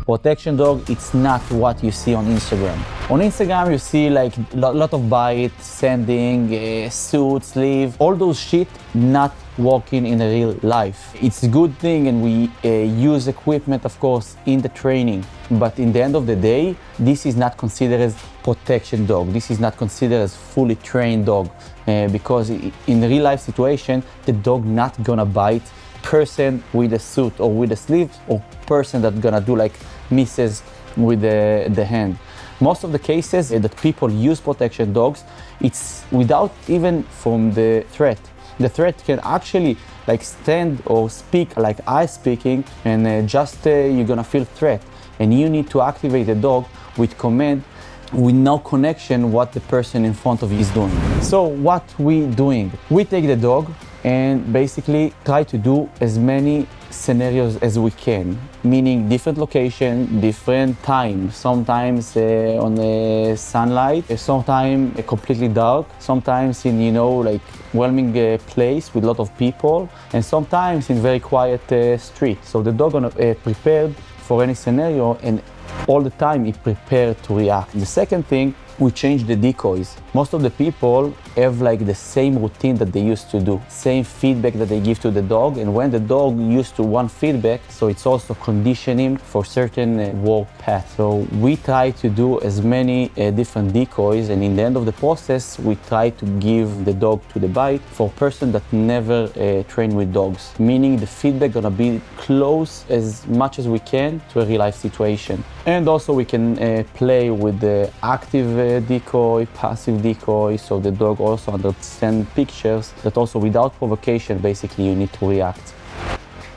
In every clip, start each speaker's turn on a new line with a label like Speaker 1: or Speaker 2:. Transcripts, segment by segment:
Speaker 1: Protection dog, it's not what you see on Instagram. On Instagram, you see like lot of bite, sanding, suit, sleeve, all those shit not working in a real life. It's a good thing and we use equipment, of course, in the training. But in the end of the day, this is not considered as protection dog. This is not considered as fully trained dog because in a real life situation, the dog not gonna bite person with a suit or with a sleeve or person that gonna do like misses with the hand. Most of the cases that people use protection dogs, it's without even from the threat. The threat can actually like stand or speak like I speaking and you're gonna feel threat. And you need to activate the dog with command with no connection what the person in front of you is doing. So what we doing? We take the dog and basically try to do as many scenarios as we can, meaning different location, different time, sometimes on the sunlight, sometimes completely dark, sometimes in, like whelming place with a lot of people, and sometimes in very quiet street. So the dog gonna prepared for any scenario and all the time it prepared to react. The second thing, we change the decoys. Most of the people have like the same routine that they used to do, same feedback that they give to the dog, and when the dog used to one feedback, so it's also conditioning for certain work path. So we try to do as many different decoys, and in the end of the process, we try to give the dog to the bite for a person that never trained with dogs, meaning the feedback gonna be close as much as we can to a real life situation. And also we can play with the active decoy, passive decoy, so the dog also understands pictures that also without provocation, basically you need to react.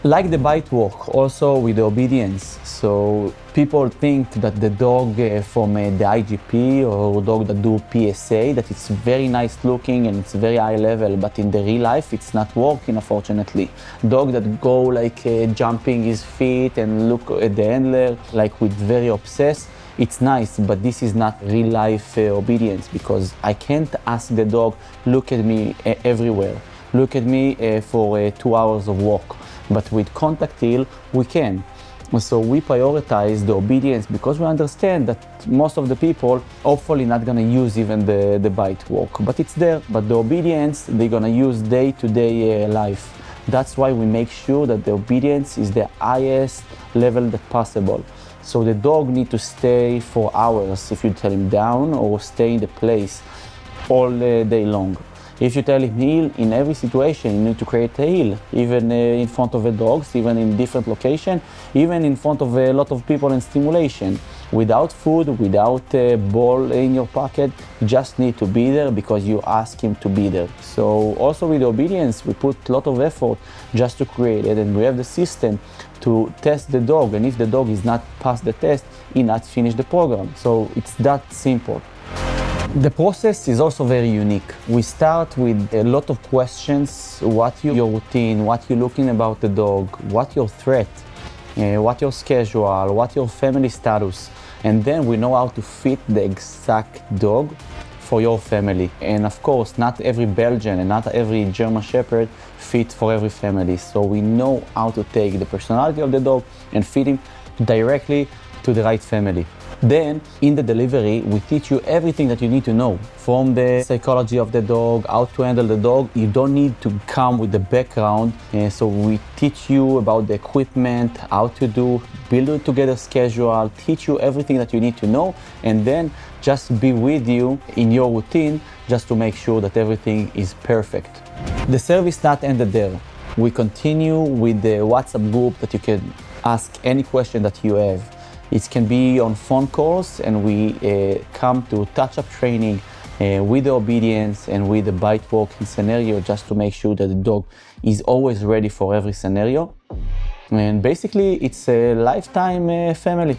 Speaker 1: Like the bite walk, also with the obedience. So people think that the dog from the IGP or dog that do PSA, that it's very nice looking and it's very high level, but in the real life it's not working, unfortunately. Dog that go like jumping his feet and look at the handler like with very obsessed, it's nice, but this is not real life obedience, because I can't ask the dog, look at me everywhere, look at me for 2 hours of walk. But with contact heel, we can. So we prioritize the obedience because we understand that most of the people hopefully not gonna use even the bite walk, but it's there. But the obedience, they're gonna use day-to-day life. That's why we make sure that the obedience is the highest level that possible. So the dog need to stay for hours if you tell him down, or stay in the place all day long. If you tell him heel, in every situation you need to create a heel, even in front of the dogs, even in different location, even in front of a lot of people in stimulation. Without food, without a ball in your pocket, you just need to be there because you ask him to be there. So also with obedience, we put a lot of effort just to create it, and we have the system to test the dog, and if the dog is not past the test, he not finish the program. So it's that simple. The process is also very unique. We start with a lot of questions. What your routine, what you're looking about the dog, what your threat, what your schedule, what your family status. And then we know how to fit the exact dog for your family. And of course, not every Belgian and not every German Shepherd fit for every family. So we know how to take the personality of the dog and fit him directly to the right family. Then, in the delivery, we teach you everything that you need to know. From the psychology of the dog, how to handle the dog. You don't need to come with the background. So we teach you about the equipment, how to do, build it together schedule, teach you everything that you need to know, and then just be with you in your routine just to make sure that everything is perfect. The service not ended there. We continue with the WhatsApp group that you can ask any question that you have. It can be on phone calls, and we come to touch-up training with the obedience and with the bite walking scenario, just to make sure that the dog is always ready for every scenario. And basically, it's a lifetime family.